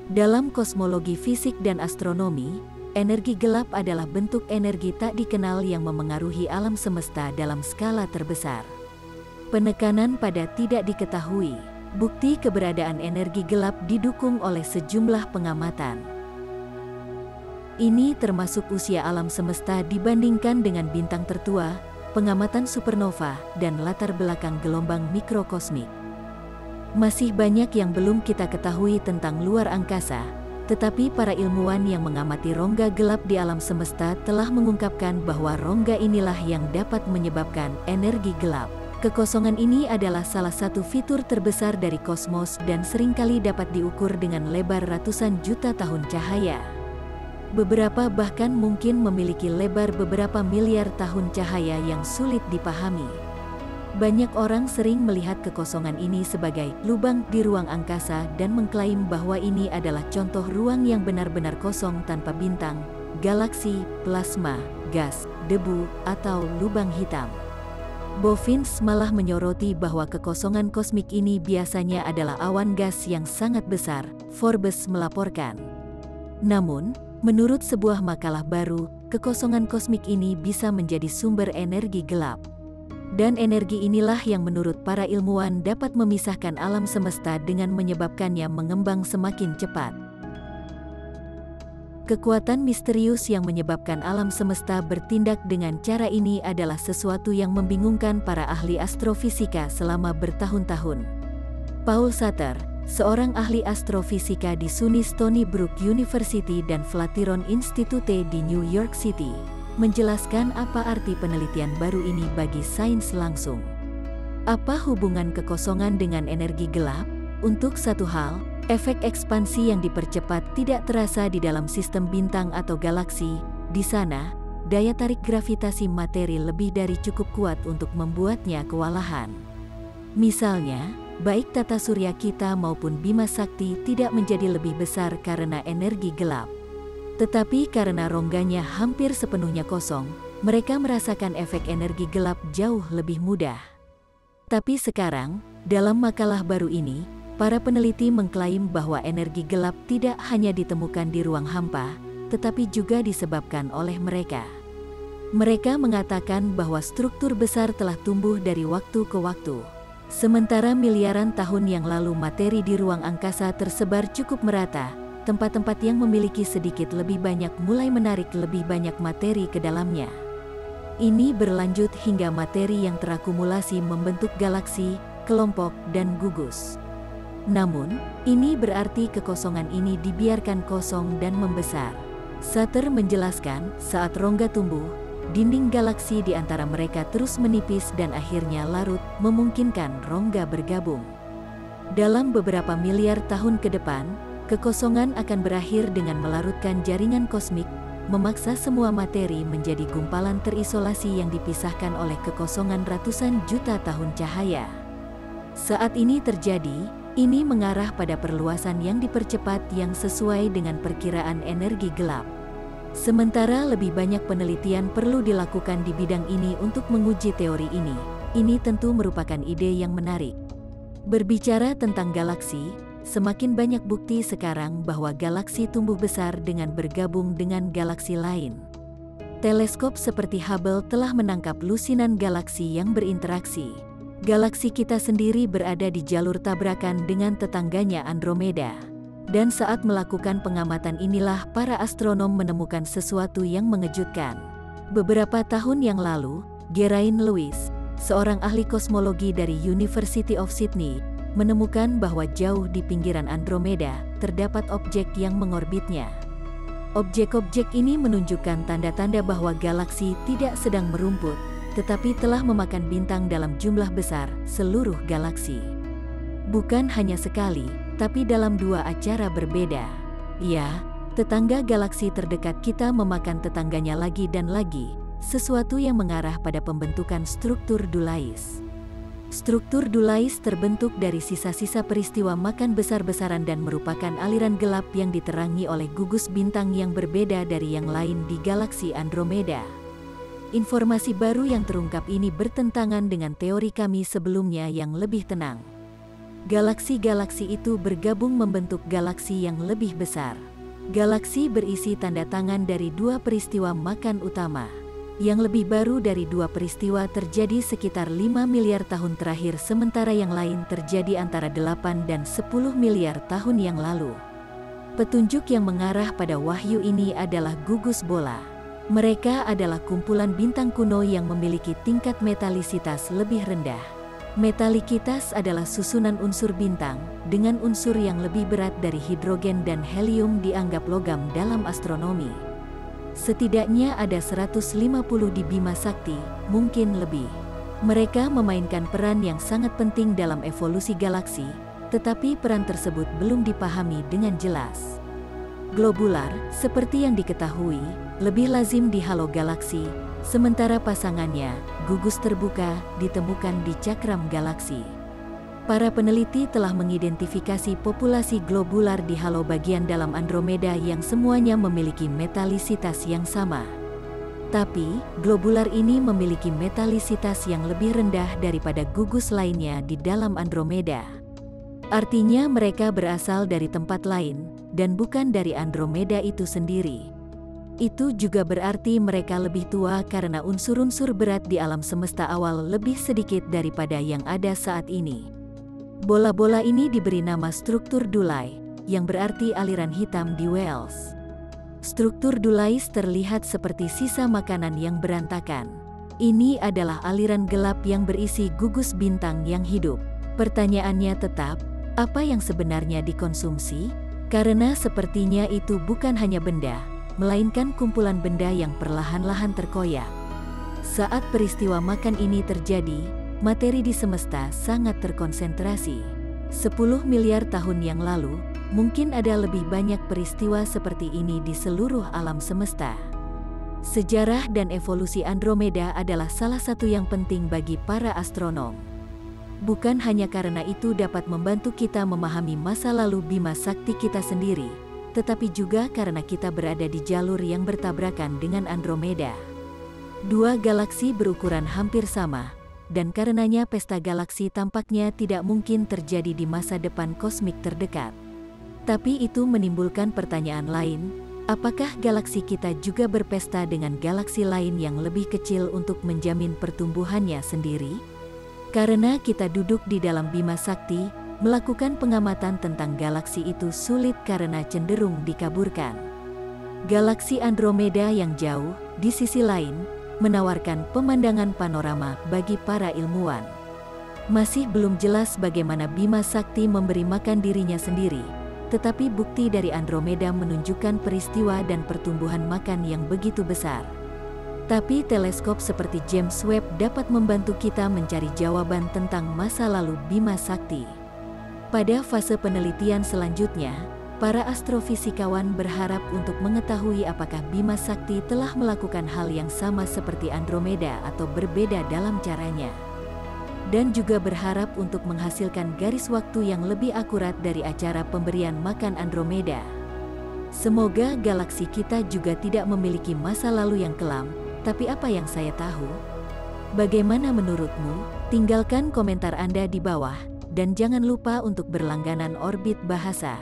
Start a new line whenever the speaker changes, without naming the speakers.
Dalam kosmologi fisik dan astronomi, energi gelap adalah bentuk energi tak dikenal yang memengaruhi alam semesta dalam skala terbesar. Penekanan pada tidak diketahui. Bukti keberadaan energi gelap didukung oleh sejumlah pengamatan. Ini termasuk usia alam semesta dibandingkan dengan bintang tertua, pengamatan supernova, dan latar belakang gelombang mikrokosmik. Masih banyak yang belum kita ketahui tentang luar angkasa, tetapi para ilmuwan yang mengamati rongga gelap di alam semesta telah mengungkapkan bahwa rongga inilah yang dapat menyebabkan energi gelap. Kekosongan ini adalah salah satu fitur terbesar dari kosmos dan seringkali dapat diukur dengan lebar ratusan juta tahun cahaya. Beberapa bahkan mungkin memiliki lebar beberapa miliar tahun cahaya yang sulit dipahami. Banyak orang sering melihat kekosongan ini sebagai lubang di ruang angkasa dan mengklaim bahwa ini adalah contoh ruang yang benar-benar kosong tanpa bintang, galaksi, plasma, gas, debu, atau lubang hitam. Bovins malah menyoroti bahwa kekosongan kosmik ini biasanya adalah awan gas yang sangat besar, Forbes melaporkan. Namun, menurut sebuah makalah baru, kekosongan kosmik ini bisa menjadi sumber energi gelap. Dan energi inilah yang menurut para ilmuwan dapat memisahkan alam semesta dengan menyebabkannya mengembang semakin cepat. Kekuatan misterius yang menyebabkan alam semesta bertindak dengan cara ini adalah sesuatu yang membingungkan para ahli astrofisika selama bertahun-tahun. Paul Sutter, seorang ahli astrofisika di SUNY Stony Brook University dan Flatiron Institute di New York City, menjelaskan apa arti penelitian baru ini bagi sains langsung. Apa hubungan kekosongan dengan energi gelap? Untuk satu hal, efek ekspansi yang dipercepat tidak terasa di dalam sistem bintang atau galaksi. Di sana, daya tarik gravitasi materi lebih dari cukup kuat untuk membuatnya kewalahan. Misalnya, baik tata surya kita maupun Bima Sakti tidak menjadi lebih besar karena energi gelap. Tetapi karena rongganya hampir sepenuhnya kosong, mereka merasakan efek energi gelap jauh lebih mudah. Tapi sekarang, dalam makalah baru ini, para peneliti mengklaim bahwa energi gelap tidak hanya ditemukan di ruang hampa, tetapi juga disebabkan oleh mereka. Mereka mengatakan bahwa struktur besar telah tumbuh dari waktu ke waktu. Sementara miliaran tahun yang lalu materi di ruang angkasa tersebar cukup merata, tempat-tempat yang memiliki sedikit lebih banyak mulai menarik lebih banyak materi ke dalamnya. Ini berlanjut hingga materi yang terakumulasi membentuk galaksi, kelompok, dan gugus. Namun, ini berarti kekosongan ini dibiarkan kosong dan membesar. Sutter menjelaskan, saat rongga tumbuh, dinding galaksi di antara mereka terus menipis dan akhirnya larut, memungkinkan rongga bergabung. Dalam beberapa miliar tahun ke depan, kekosongan akan berakhir dengan melarutkan jaringan kosmik, memaksa semua materi menjadi gumpalan terisolasi yang dipisahkan oleh kekosongan ratusan juta tahun cahaya. Saat ini terjadi, ini mengarah pada perluasan yang dipercepat yang sesuai dengan perkiraan energi gelap. Sementara lebih banyak penelitian perlu dilakukan di bidang ini untuk menguji teori ini. Ini tentu merupakan ide yang menarik. Berbicara tentang galaksi, semakin banyak bukti sekarang bahwa galaksi tumbuh besar dengan bergabung dengan galaksi lain. Teleskop seperti Hubble telah menangkap lusinan galaksi yang berinteraksi. Galaksi kita sendiri berada di jalur tabrakan dengan tetangganya Andromeda. Dan saat melakukan pengamatan inilah para astronom menemukan sesuatu yang mengejutkan. Beberapa tahun yang lalu, Geraint Lewis, seorang ahli kosmologi dari University of Sydney, menemukan bahwa jauh di pinggiran Andromeda, terdapat objek yang mengorbitnya. Objek-objek ini menunjukkan tanda-tanda bahwa galaksi tidak sedang merumput, tetapi telah memakan bintang dalam jumlah besar, seluruh galaksi. Bukan hanya sekali, tapi dalam dua acara berbeda. Ya, tetangga galaksi terdekat kita memakan tetangganya lagi dan lagi, sesuatu yang mengarah pada pembentukan struktur Dulais. Struktur Dulais terbentuk dari sisa-sisa peristiwa makan besar-besaran dan merupakan aliran gelap yang diterangi oleh gugus bintang yang berbeda dari yang lain di galaksi Andromeda. Informasi baru yang terungkap ini bertentangan dengan teori kami sebelumnya yang lebih tenang. Galaksi-galaksi itu bergabung membentuk galaksi yang lebih besar. Galaksi berisi tanda tangan dari dua peristiwa makan utama. Yang lebih baru dari dua peristiwa terjadi sekitar 5 miliar tahun terakhir, sementara yang lain terjadi antara 8 dan 10 miliar tahun yang lalu. Petunjuk yang mengarah pada wahyu ini adalah gugus bola. Mereka adalah kumpulan bintang kuno yang memiliki tingkat metalisitas lebih rendah. Metalikitas adalah susunan unsur bintang, dengan unsur yang lebih berat dari hidrogen dan helium dianggap logam dalam astronomi. Setidaknya ada 150 di Bima Sakti, mungkin lebih. Mereka memainkan peran yang sangat penting dalam evolusi galaksi, tetapi peran tersebut belum dipahami dengan jelas. Globular, seperti yang diketahui, lebih lazim di halo galaksi, sementara pasangannya, gugus terbuka, ditemukan di cakram galaksi. Para peneliti telah mengidentifikasi populasi globular di halo bagian dalam Andromeda yang semuanya memiliki metalisitas yang sama. Tapi, globular ini memiliki metalisitas yang lebih rendah daripada gugus lainnya di dalam Andromeda. Artinya mereka berasal dari tempat lain, dan bukan dari Andromeda itu sendiri. Itu juga berarti mereka lebih tua karena unsur-unsur berat di alam semesta awal lebih sedikit daripada yang ada saat ini. Bola-bola ini diberi nama struktur Dulai, yang berarti aliran hitam di Wales. Struktur Dulais terlihat seperti sisa makanan yang berantakan. Ini adalah aliran gelap yang berisi gugus bintang yang hidup. Pertanyaannya tetap, apa yang sebenarnya dikonsumsi? Karena sepertinya itu bukan hanya benda, melainkan kumpulan benda yang perlahan-lahan terkoyak. Saat peristiwa makan ini terjadi, materi di semesta sangat terkonsentrasi. 10 miliar tahun yang lalu, mungkin ada lebih banyak peristiwa seperti ini di seluruh alam semesta. Sejarah dan evolusi Andromeda adalah salah satu yang penting bagi para astronom. Bukan hanya karena itu dapat membantu kita memahami masa lalu Bima Sakti kita sendiri, tetapi juga karena kita berada di jalur yang bertabrakan dengan Andromeda. Dua galaksi berukuran hampir sama, dan karenanya pesta galaksi tampaknya tidak mungkin terjadi di masa depan kosmik terdekat. Tapi itu menimbulkan pertanyaan lain, apakah galaksi kita juga berpesta dengan galaksi lain yang lebih kecil untuk menjamin pertumbuhannya sendiri? Karena kita duduk di dalam Bima Sakti, melakukan pengamatan tentang galaksi itu sulit karena cenderung dikaburkan. Galaksi Andromeda yang jauh, di sisi lain, menawarkan pemandangan panorama bagi para ilmuwan. Masih belum jelas bagaimana Bima Sakti memberi makan dirinya sendiri, tetapi bukti dari Andromeda menunjukkan peristiwa dan pertumbuhan makan yang begitu besar. Tapi teleskop seperti James Webb dapat membantu kita mencari jawaban tentang masa lalu Bima Sakti. Pada fase penelitian selanjutnya, para astrofisikawan berharap untuk mengetahui apakah Bima Sakti telah melakukan hal yang sama seperti Andromeda atau berbeda dalam caranya. Dan juga berharap untuk menghasilkan garis waktu yang lebih akurat dari acara pemberian makan Andromeda. Semoga galaksi kita juga tidak memiliki masa lalu yang kelam, tapi apa yang saya tahu? Bagaimana menurutmu? Tinggalkan komentar Anda di bawah, dan jangan lupa untuk berlangganan Orbit Bahasa.